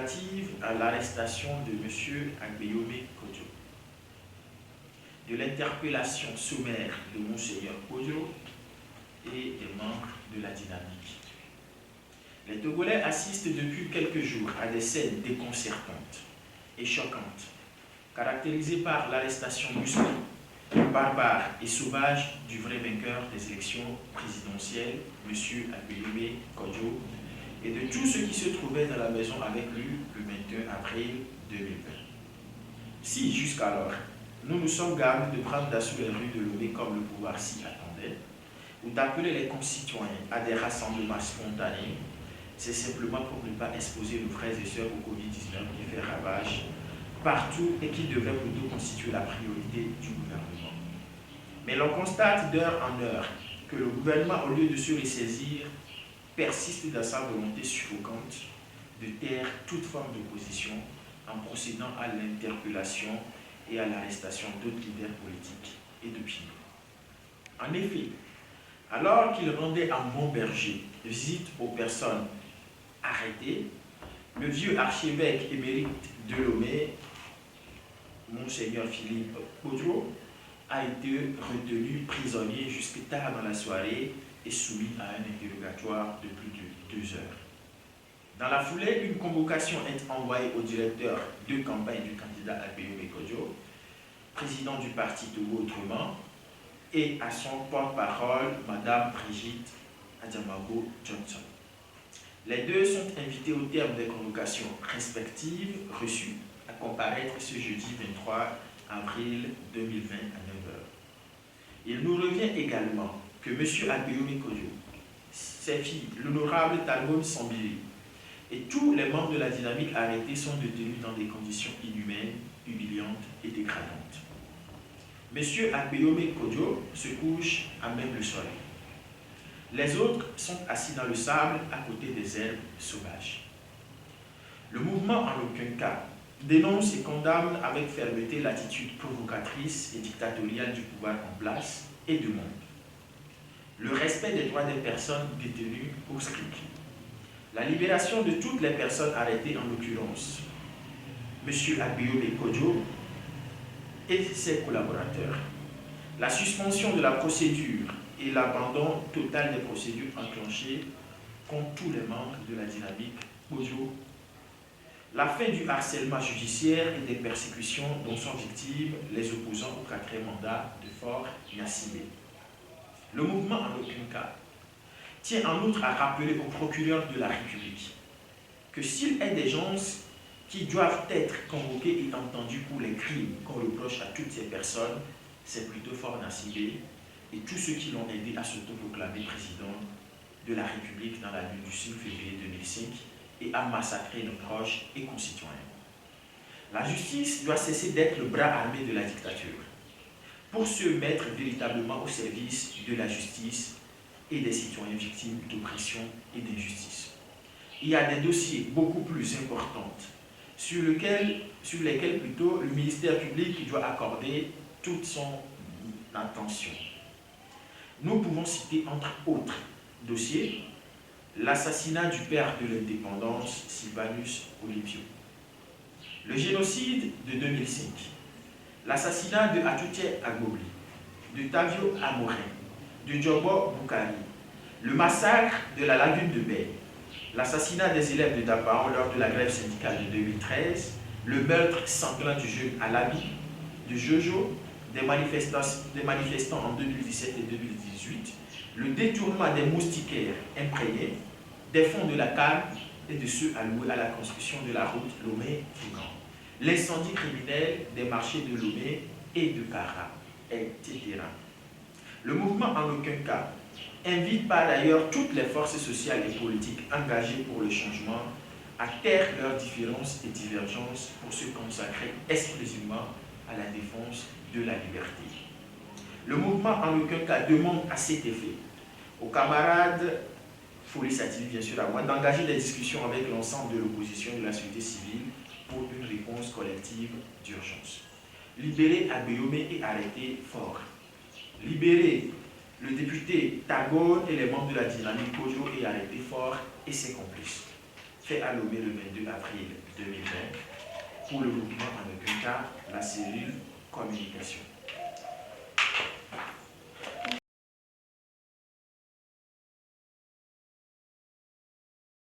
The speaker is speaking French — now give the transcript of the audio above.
relative à l'arrestation de M. Agbeyome Kodjo, de l'interpellation sommaire de Monseigneur Kodjo et des membres de la dynamique. Les Togolais assistent depuis quelques jours à des scènes déconcertantes et choquantes, caractérisées par l'arrestation musclée, barbare et sauvage du vrai vainqueur des élections présidentielles, M. Agbeyome Kodjo, et de tous ceux qui se trouvaient dans la maison avec lui le 21 avril 2020. Si, jusqu'alors, nous nous sommes gardés de prendre d'assaut les rues de Lomé comme le pouvoir s'y attendait, ou d'appeler les concitoyens à des rassemblements spontanés, c'est simplement pour ne pas exposer nos frères et sœurs au Covid-19 qui fait ravage partout et qui devrait plutôt constituer la priorité du gouvernement. Mais l'on constate d'heure en heure que le gouvernement, au lieu de se ressaisir, persiste dans sa volonté suffocante de taire toute forme d'opposition en procédant à l'interpellation et à l'arrestation d'autres leaders politiques et d'opinion. En effet, alors qu'il rendait à Montberger visite aux personnes arrêtées, le vieux archevêque émérite de Lomé, Monseigneur Philippe Kodjo, a été retenu prisonnier jusque tard dans la soirée et soumis à un interrogatoire de plus de 2 heures. Dans la foulée, une convocation est envoyée au directeur de campagne du candidat Agbeyome Kodjo, président du parti Togo Autrement, et à son porte-parole, Mme Brigitte Adjamago Johnson. Les deux sont invités au terme des convocations respectives reçues à comparaître ce jeudi 23 avril 2020 à 9 heures. Il nous revient également que M. Agbeyome Kodjo, ses filles, l'honorable Talbot Sambiri et tous les membres de la dynamique arrêtés sont détenus dans des conditions inhumaines, humiliantes et dégradantes. M. Agbeyome Kodjo se couche à même le soleil. Les autres sont assis dans le sable à côté des herbes sauvages. Le mouvement, en aucun cas, dénonce et condamne avec fermeté l'attitude provocatrice et dictatoriale du pouvoir en place et du monde. Le respect des droits des personnes détenues au script. La libération de toutes les personnes arrêtées, en l'occurrence M. Agbeyome Kodjo et ses collaborateurs. La suspension de la procédure et l'abandon total des procédures enclenchées contre tous les membres de la dynamique Kodjo. La fin du harcèlement judiciaire et des persécutions dont sont victimes les opposants au 4e mandat de Fort Gnassingbé. Le mouvement, en aucun cas, tient en outre à rappeler au procureur de la République que s'il est des gens qui doivent être convoqués et entendus pour les crimes qu'on reproche à toutes ces personnes, c'est plutôt Fort Gnassingbé et tous ceux qui l'ont aidé à s'autoproclamer président de la République dans la nuit du 6 février 2005 et à massacrer nos proches et concitoyens. La justice doit cesser d'être le bras armé de la dictature pour se mettre véritablement au service de la justice et des citoyens victimes d'oppression et d'injustice. Il y a des dossiers beaucoup plus importants sur lesquels plutôt le ministère public doit accorder toute son attention. Nous pouvons citer entre autres dossiers l'assassinat du père de l'indépendance, Sylvanus Olympio, le génocide de 2005, l'assassinat de Atutie Agbobli, de Tavio Amorin, de Djobo Boukari, le massacre de la lagune de Baye, l'assassinat des élèves de Dapaon lors de la grève syndicale de 2013, le meurtre sanglant du jeune Alabi, de Jojo, des manifestants en 2017 et 2018, le détournement des moustiquaires imprégnés, des fonds de la CAN et de ceux alloués à la construction de la route Lomé-Fougan, l'incendie criminel des marchés de Lomé et de Kara, etc. Le mouvement, en aucun cas, invite par ailleurs toutes les forces sociales et politiques engagées pour le changement à taire leurs différences et divergences pour se consacrer exclusivement à la défense de la liberté. Le mouvement, en aucun cas, demande à cet effet aux camarades Folie Satire, bien sûr à moi, d'engager des discussions avec l'ensemble de l'opposition et de la société civile pour une réponse collective d'urgence. Libérer Agbeyome et arrêter Fort. Libérer le député Tagore et les membres de la dynamique Kodjo et arrêter Fort et ses complices. fait à Lomé le 22 avril 2020 pour le mouvement en aucun cas la cellule communication.